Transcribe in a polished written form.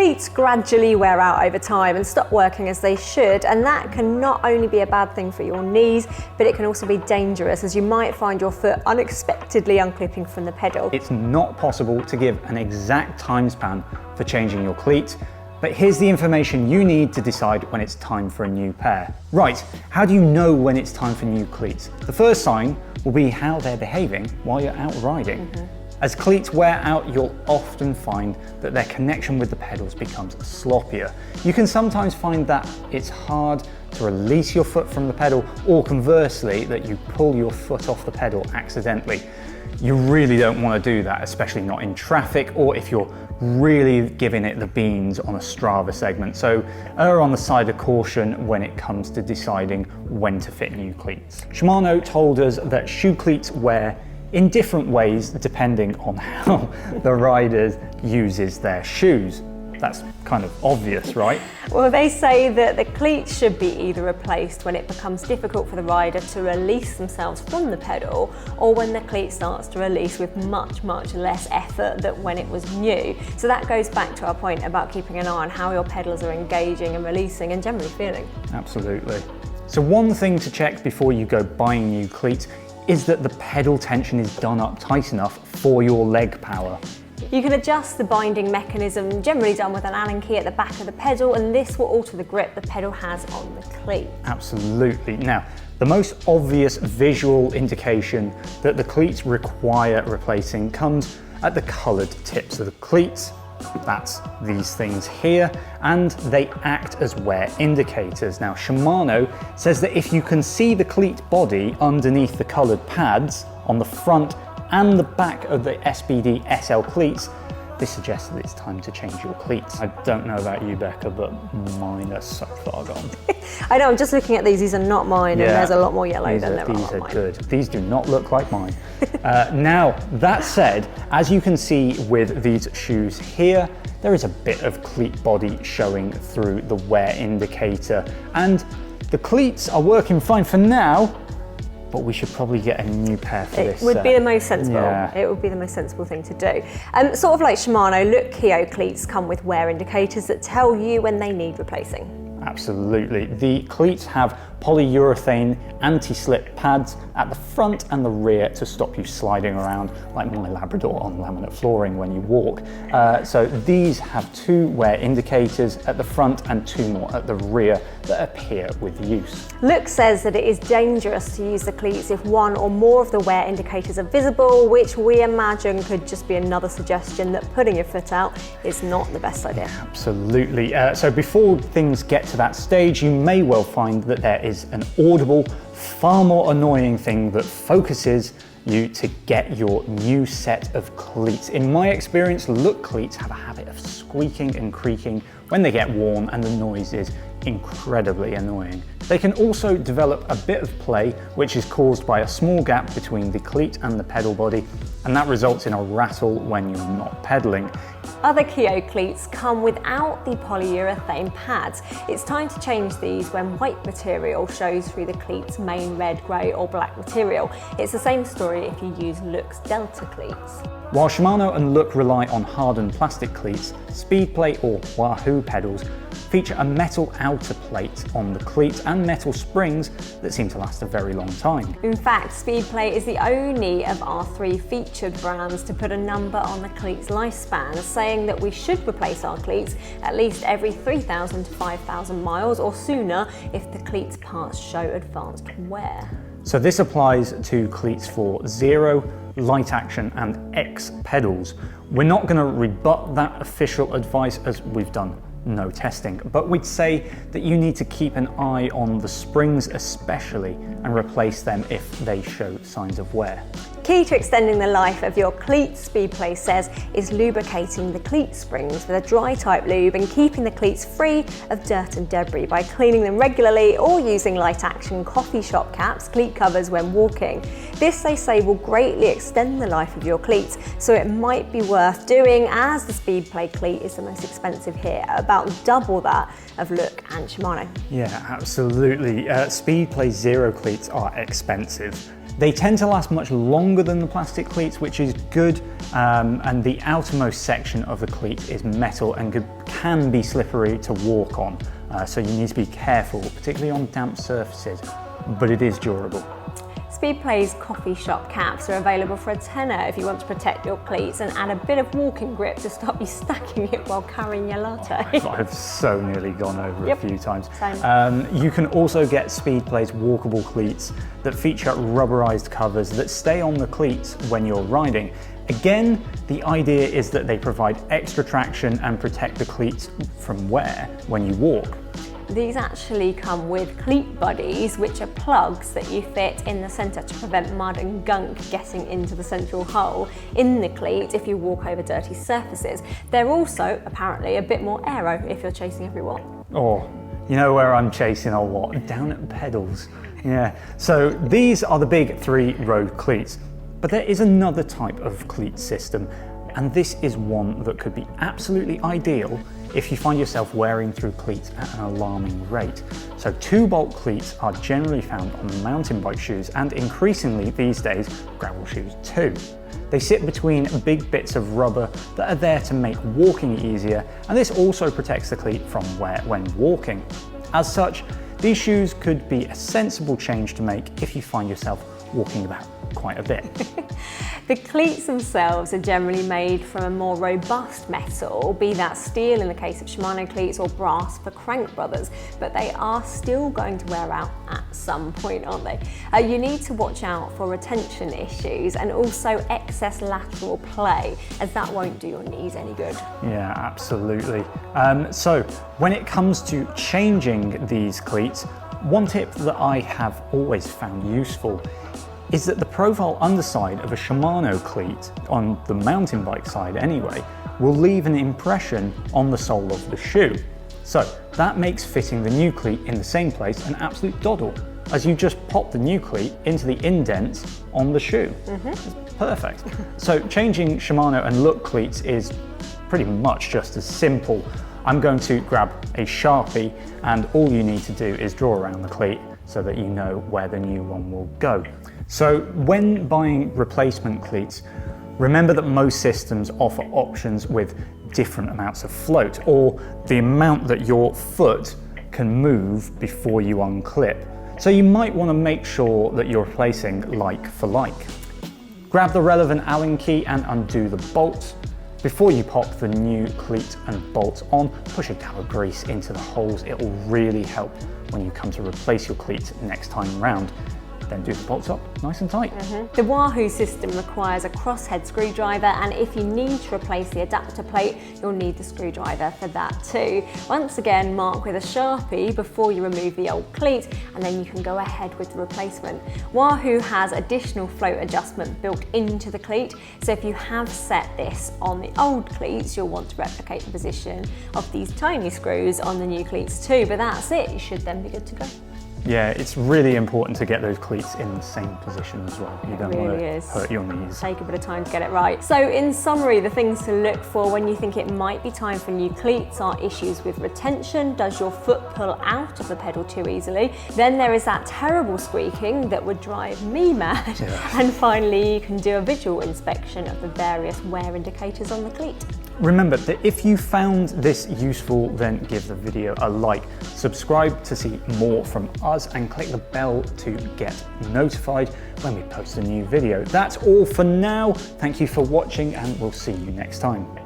cleats gradually wear out over time and stop working as they should, and that can not only be a bad thing for your knees, but it can also be dangerous, as you might find your foot unexpectedly unclipping from the pedal. It's not possible to give an exact time span for changing your cleats, but here's the information you need to decide when it's time for a new pair. Right, how do you know when it's time for new cleats? The first sign will be how they're behaving while you're out riding. As cleats wear out, you'll often find that their connection with the pedals becomes sloppier. You can sometimes find that it's hard to release your foot from the pedal, or conversely, that you pull your foot off the pedal accidentally. You really don't want to do that, especially not in traffic or if you're really giving it the beans on a Strava segment. So err on the side of caution when it comes to deciding when to fit new cleats. Shimano told us that shoe cleats wear in different ways depending on how the rider uses their shoes. That's kind of obvious, right? Well, they say that the cleats should be either replaced when it becomes difficult for the rider to release themselves from the pedal, or when the cleat starts to release with much less effort than when it was new. So that goes back to our point about keeping an eye on how your pedals are engaging and releasing and generally feeling. Absolutely. So one thing to check before you go buying new cleats is that the pedal tension is done up tight enough for your leg power. You can adjust the binding mechanism, generally done with an Allen key at the back of the pedal, and this will alter the grip the pedal has on the cleat. Absolutely. Now, the most obvious visual indication that the cleats require replacing comes at the coloured tips of the cleats. That's these things here, and they act as wear indicators. Now, Shimano says that if you can see the cleat body underneath the coloured pads on the front and the back of the SPD-SL cleats, this suggests that it's time to change your cleats. I don't know about you, Becca, but mine are so far gone. I know, I'm just looking at these are not mine, and there's a lot more yellow than there are mine. These are good. These do not look like mine. Now, that said, as you can see with these shoes here, there is a bit of cleat body showing through the wear indicator, and the cleats are working fine for now, but we should probably get a new pair for this. It would be the most sensible. Yeah. It would be the most sensible thing to do. Sort of like Shimano, Look Keo cleats come with wear indicators that tell you when they need replacing. Absolutely. The cleats have polyurethane anti-slip pads at the front and the rear to stop you sliding around like my Labrador on laminate flooring when you walk. So these have two wear indicators at the front and two more at the rear that appear with use. Look says that it is dangerous to use the cleats if one or more of the wear indicators are visible, which we imagine could just be another suggestion that putting your foot out is not the best idea. Absolutely. So before things get to that stage, you may well find that there is an audible, far more annoying thing that focuses you to get your new set of cleats. In my experience, Look cleats have a habit of squeaking and creaking when they get warm, and the noise is incredibly annoying. They can also develop a bit of play, which is caused by a small gap between the cleat and the pedal body, and that results in a rattle when you're not pedaling. Other Keo cleats come without the polyurethane pads. It's time to change these when white material shows through the cleat's main red, grey or black material. It's the same story if you use Look's Delta cleats. While Shimano and Look rely on hardened plastic cleats, Speedplay or Wahoo pedals feature a metal outer plate on the cleats and metal springs that seem to last a very long time. In fact, Speedplay is the only of our three featured brands to put a number on the cleat's lifespan, saying that we should replace our cleats at least every 3,000 to 5,000 miles or sooner if the cleats parts show advanced wear. So this applies to cleats for 0, light action and X pedals. We're not going to rebut that official advice as we've done no testing, but we'd say that you need to keep an eye on the springs especially and replace them if they show signs of wear. Key to extending the life of your cleats, Speedplay says, is lubricating the cleat springs with a dry type lube and keeping the cleats free of dirt and debris by cleaning them regularly or using light action coffee shop caps, cleat covers when walking. This, they say, will greatly extend the life of your cleats, so it might be worth doing, as the Speedplay cleat is the most expensive here, about double that of Look and Shimano. Yeah, absolutely. Speedplay Zero cleats are expensive. They tend to last much longer than the plastic cleats, which is good, and the outermost section of the cleat is metal and can be slippery to walk on, so you need to be careful, particularly on damp surfaces, but it is durable. Speedplay's coffee shop caps are available for a tenner if you want to protect your cleats and add a bit of walking grip to stop you stacking it while carrying your latte. I've so nearly gone over a few times. Same. You can also get Speedplay's walkable cleats that feature rubberized covers that stay on the cleats when you're riding. Again, the idea is that they provide extra traction and protect the cleats from wear when you walk. These actually come with cleat buddies, which are plugs that you fit in the centre to prevent mud and gunk getting into the central hole in the cleat if you walk over dirty surfaces. They're also apparently a bit more aero if you're chasing everyone. Oh, you know where I'm chasing a lot? Down at pedals. Yeah, so these are the big 3 road cleats, but there is another type of cleat system, and this is one that could be absolutely ideal if you find yourself wearing through cleats at an alarming rate. So 2-bolt cleats are generally found on mountain bike shoes and increasingly these days gravel shoes too. They sit between big bits of rubber that are there to make walking easier, and this also protects the cleat from wear when walking. As such, these shoes could be a sensible change to make if you find yourself walking about quite a bit. The cleats themselves are generally made from a more robust metal, be that steel in the case of Shimano cleats or brass for Crank Brothers, but they are still going to wear out at some point, aren't they? You need to watch out for retention issues and also excess lateral play, as that won't do your knees any good. Yeah, absolutely. So when it comes to changing these cleats, one tip that I have always found useful is that the profile underside of a Shimano cleat, on the mountain bike side anyway, will leave an impression on the sole of the shoe. So that makes fitting the new cleat in the same place an absolute doddle, as you just pop the new cleat into the indents on the shoe. It's perfect. So changing Shimano and Look cleats is pretty much just as simple. I'm going to grab a Sharpie, and all you need to do is draw around the cleat so that you know where the new one will go. So when buying replacement cleats, remember that most systems offer options with different amounts of float, or the amount that your foot can move before you unclip. So you might want to make sure that you're replacing like for like. Grab the relevant Allen key and undo the bolts. Before you pop the new cleat and bolt on, push a dab of grease into the holes. It will really help when you come to replace your cleat next time round. Then do the bolts up nice and tight. The Wahoo system requires a crosshead screwdriver, and if you need to replace the adapter plate, you'll need the screwdriver for that too. Once again, mark with a Sharpie before you remove the old cleat, and then you can go ahead with the replacement. Wahoo has additional float adjustment built into the cleat, so if you have set this on the old cleats, you'll want to replicate the position of these tiny screws on the new cleats too, but that's it, you should then be good to go. Yeah, it's really important to get those cleats in the same position as well. You don't want to hurt your knees. Take a bit of time to get it right. So in summary, the things to look for when you think it might be time for new cleats are issues with retention. Does your foot pull out of the pedal too easily? Then there is that terrible squeaking that would drive me mad. Yeah. And finally, you can do a visual inspection of the various wear indicators on the cleat. Remember that if you found this useful, then give the video a like, subscribe to see more from us, and click the bell to get notified when we post a new video. That's all for now. Thank you for watching, and we'll see you next time.